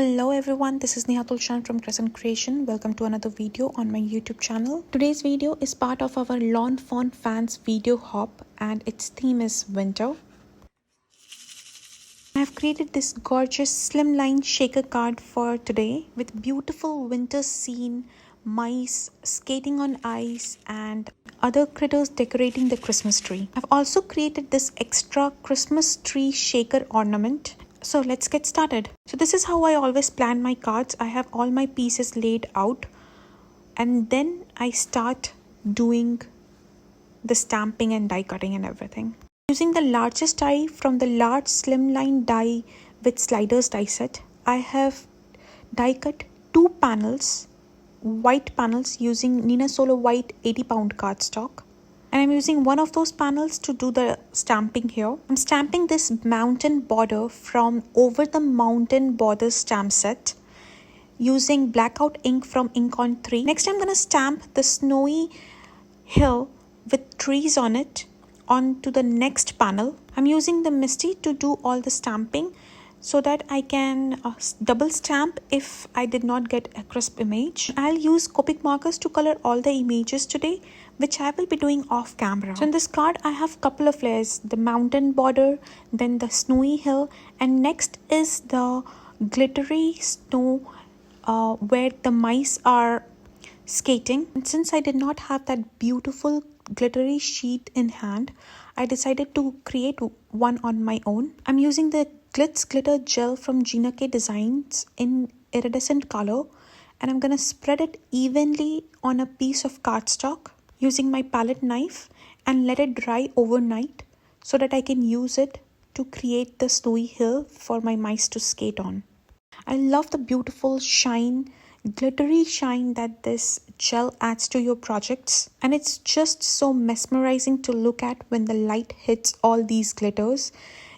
Hello everyone, this is Neha Tulsyan from Crescent Creation. Welcome to another video on my YouTube channel. Today's video is part of our Lawn Fawn fans video hop and its theme is winter. I have created this gorgeous slimline shaker card for today with beautiful winter scene, mice skating on ice and other critters decorating the Christmas tree. I've also created this extra Christmas tree shaker ornament. So let's get started. So this is how I always plan my cards. I have all my pieces laid out and then I start doing the stamping and die cutting and everything. Using the largest die from the large slimline die with sliders die set, I have die cut 2 panels, white panels using Nina Solo White 80-pound cardstock. And I'm using one of those panels to do the stamping here. I'm stamping this mountain border from Over the Mountain Border stamp set using blackout ink from Ink on 3. Next I'm going to stamp the snowy hill with trees on it onto the next panel. I'm using the Misty to do all the stamping so that I can double stamp if I did not get a crisp image. I'll use Copic markers to color all the images today, which I will be doing off camera. So in this card I have a couple of layers, the mountain border, then the snowy hill, and next is the glittery snow where the mice are skating. And since I did not have that beautiful glittery sheet in hand, I decided to create one on my own. I'm using the Glitz Glitter Gel from Gina K Designs in iridescent color, and I'm gonna spread it evenly on a piece of cardstock using my palette knife and let it dry overnight so that I can use it to create the snowy hill for my mice to skate on. I love the beautiful shine, glittery shine that this gel adds to your projects, and it's just so mesmerizing to look at when the light hits all these glitters.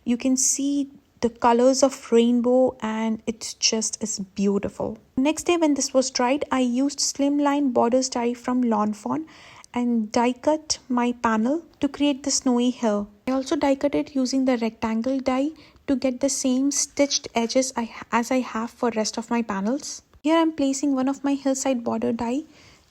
You can see the colors of rainbow and it just is beautiful. Next day when this was dried, I used slimline borders die from Lawn Fawn and die cut my panel to create the snowy hill. I also die cut it using the rectangle die to get the same stitched edges as I have for rest of my panels. Here I'm placing one of my hillside border die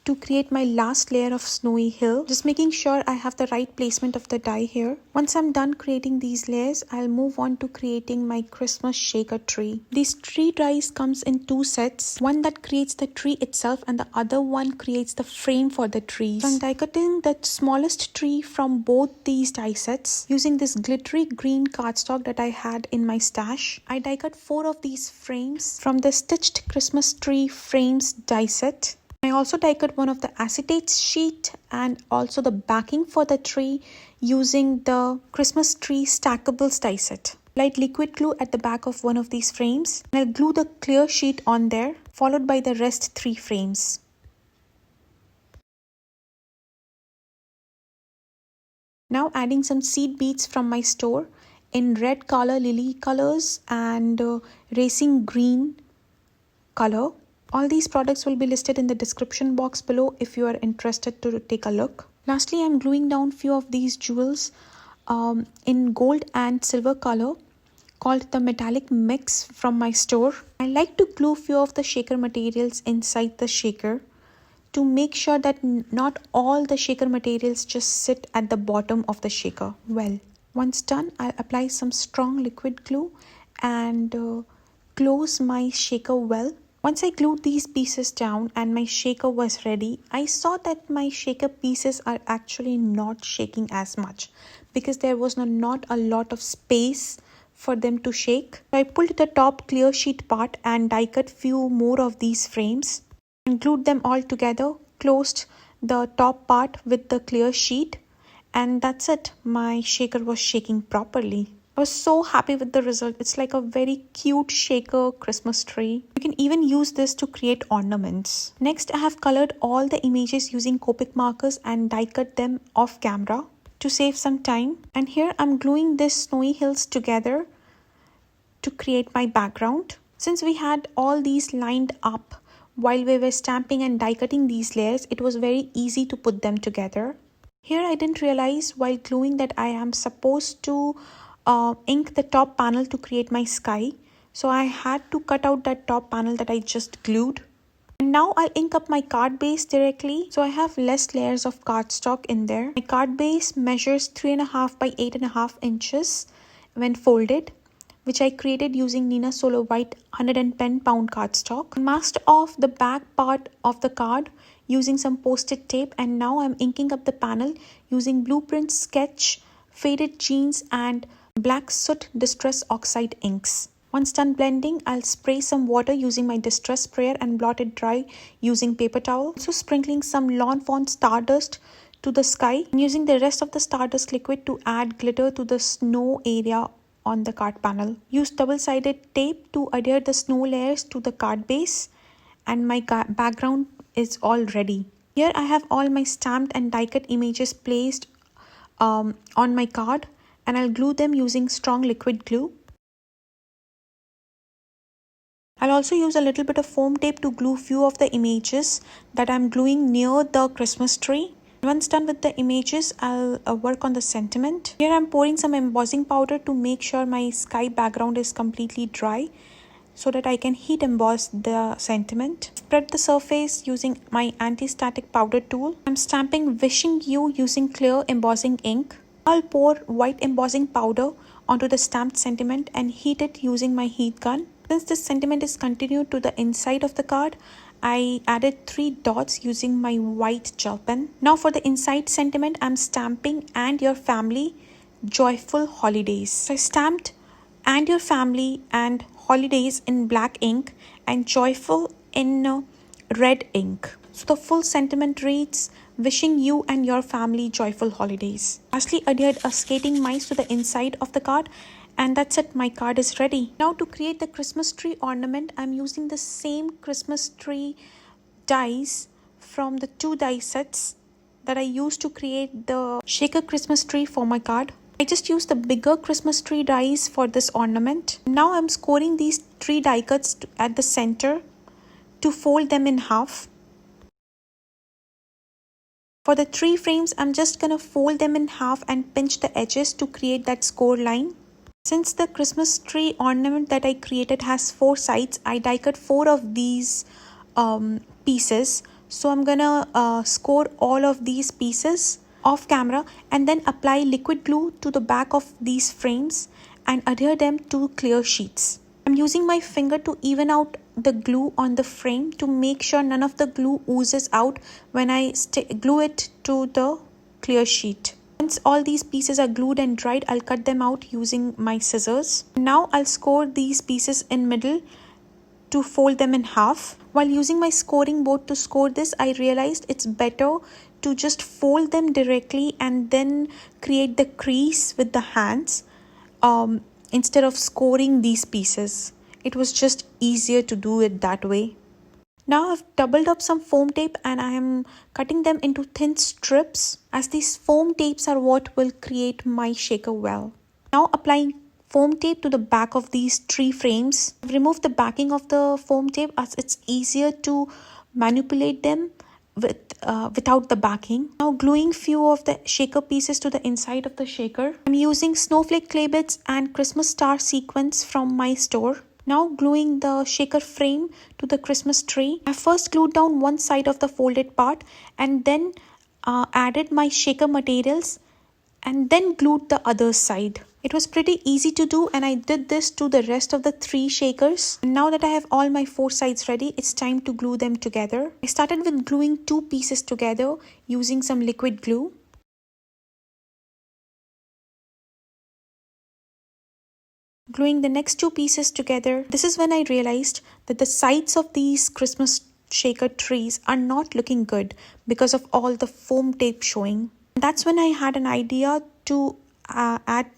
to create my last layer of snowy hill, just making sure I have the right placement of the die here. Once I'm done creating these layers, I'll move on to creating my Christmas shaker tree. These tree dies comes in 2 sets, one that creates the tree itself and the other one creates the frame for the trees. So I'm die cutting the smallest tree from both these die sets using this glittery green cardstock that I had in my stash. I die cut 4 of these frames from the stitched Christmas tree frames die set. I also die cut one of the acetate sheet and also the backing for the tree using the Christmas tree stackables die set. Light liquid glue at the back of one of these frames and I'll glue the clear sheet on there, followed by the rest 3 frames. Now adding some seed beads from my store in red color lily colors and racing green color. All these products will be listed in the description box below if you are interested to take a look. Lastly, I'm gluing down few of these jewels in gold and silver color called the metallic mix from my store. I like to glue few of the shaker materials inside the shaker to make sure that not all the shaker materials just sit at the bottom of the shaker. Well, once done, I'll apply some strong liquid glue and close my shaker well. Once I glued these pieces down and my shaker was ready, I saw that my shaker pieces are actually not shaking as much because there was not a lot of space for them to shake. So I pulled the top clear sheet part and die cut few more of these frames and glued them all together, closed the top part with the clear sheet, and that's it. My shaker was shaking properly. I was so happy with the result. It's like a very cute shaker Christmas tree. You can even use this to create ornaments. Next, I have colored all the images using Copic markers and die cut them off camera to save some time. And here I'm gluing these snowy hills together to create my background. Since we had all these lined up while we were stamping and die cutting these layers, it was very easy to put them together. Here I didn't realize while gluing that I am supposed to ink the top panel to create my sky. So I had to cut out that top panel that I just glued. And now I'll ink up my card base directly, so I have less layers of cardstock in there. My card base measures 3.5 by 8.5 inches when folded, which I created using Nina Solo White 110-pound cardstock. I masked off the back part of the card using some post-it tape, and now I'm inking up the panel using Blueprint Sketch, Faded Jeans and Black Soot Distress Oxide inks. Once done blending, I'll spray some water using my distress sprayer and blot it dry using paper towel. Also sprinkling some Lawn Fawn Stardust to the sky and using the rest of the Stardust liquid to add glitter to the snow area on the card panel. Use double-sided tape to adhere the snow layers to the card base, and my background is all ready. Here I have all my stamped and die-cut images placed on my card, and I'll glue them using strong liquid glue. I'll also use a little bit of foam tape to glue few of the images that I'm gluing near the Christmas tree. Once done with the images, I'll work on the sentiment. Here I'm pouring some embossing powder to make sure my sky background is completely dry so that I can heat emboss the sentiment. Spread the surface using my anti-static powder tool. I'm stamping Wishing You using clear embossing ink. I'll pour white embossing powder onto the stamped sentiment and heat it using my heat gun. Since this sentiment is continued to the inside of the card, I added 3 dots using my white gel pen. Now for the inside sentiment, I'm stamping "And Your Family, Joyful Holidays." I stamped "And Your Family" and "Holidays" in black ink and "Joyful" in red ink. So the full sentiment reads, "Wishing you and your family joyful holidays." Lastly, adhered a skating mice to the inside of the card, and that's it, my card is ready. Now to create the Christmas tree ornament, I'm using the same Christmas tree dies from the 2 die sets that I used to create the shaker Christmas tree for my card. I just used the bigger Christmas tree dies for this ornament. Now I'm scoring these 3 die cuts at the center to fold them in half. For the 3 frames, I'm just gonna fold them in half and pinch the edges to create that score line. Since the Christmas tree ornament that I created has 4 sides, I die cut 4 of these pieces. So I'm gonna score all of these pieces off camera and then apply liquid glue to the back of these frames and adhere them to clear sheets. I'm using my finger to even out the glue on the frame to make sure none of the glue oozes out when I glue it to the clear sheet. Once all these pieces are glued and dried, I'll cut them out using my scissors. Now I'll score these pieces in middle to fold them in half. While using my scoring board to score this, I realized it's better to just fold them directly and then create the crease with the hands instead of scoring these pieces. It was just easier to do it that way. Now I've doubled up some foam tape and I am cutting them into thin strips, as these foam tapes are what will create my shaker well. Now applying foam tape to the back of these 3 frames. I've removed the backing of the foam tape as it's easier to manipulate them without the backing. Now gluing few of the shaker pieces to the inside of the shaker. I'm using Snowflake clay bits and Christmas star sequins from my store. Now gluing the shaker frame to the Christmas tree. I first glued down one side of the folded part and then added my shaker materials and then glued the other side. It was pretty easy to do, and I did this to the rest of the 3 shakers. Now that I have all my 4 sides ready, it's time to glue them together. I started with gluing 2 pieces together using some liquid glue. Gluing the next 2 pieces together. This is when I realized that the sides of these Christmas shaker trees are not looking good because of all the foam tape showing. That's when I had an idea to add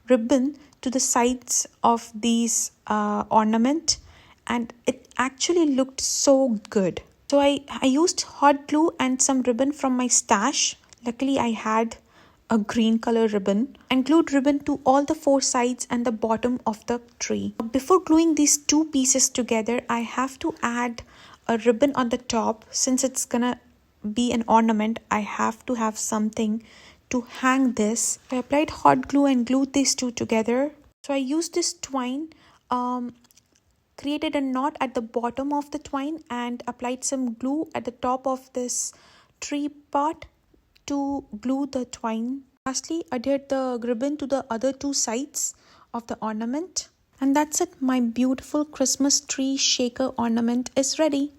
ribbon to the sides of these ornament, and it actually looked so good. So I used hot glue and some ribbon from my stash. Luckily I had a green color ribbon and glued ribbon to all the 4 sides and the bottom of the tree. Before gluing these 2 pieces together, I have to add a ribbon on the top. Since it's gonna be an ornament, I have to have something to hang this. I applied hot glue and glued these 2 together. So I used this twine created a knot at the bottom of the twine and applied some glue at the top of this tree part to glue the twine. Lastly, adhered the ribbon to the other two sides of the ornament. And that's it, my beautiful Christmas tree shaker ornament is ready.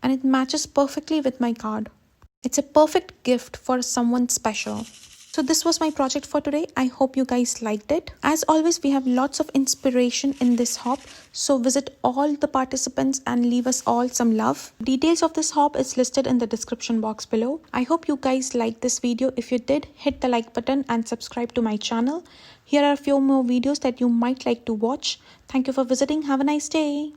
And it matches perfectly with my card. It's a perfect gift for someone special. So this was my project for today. I hope you guys liked it. As always, we have lots of inspiration in this hop. So visit all the participants and leave us all some love. Details of this hop is listed in the description box below. I hope you guys liked this video. If you did, hit the like button and subscribe to my channel. Here are a few more videos that you might like to watch. Thank you for visiting. Have a nice day.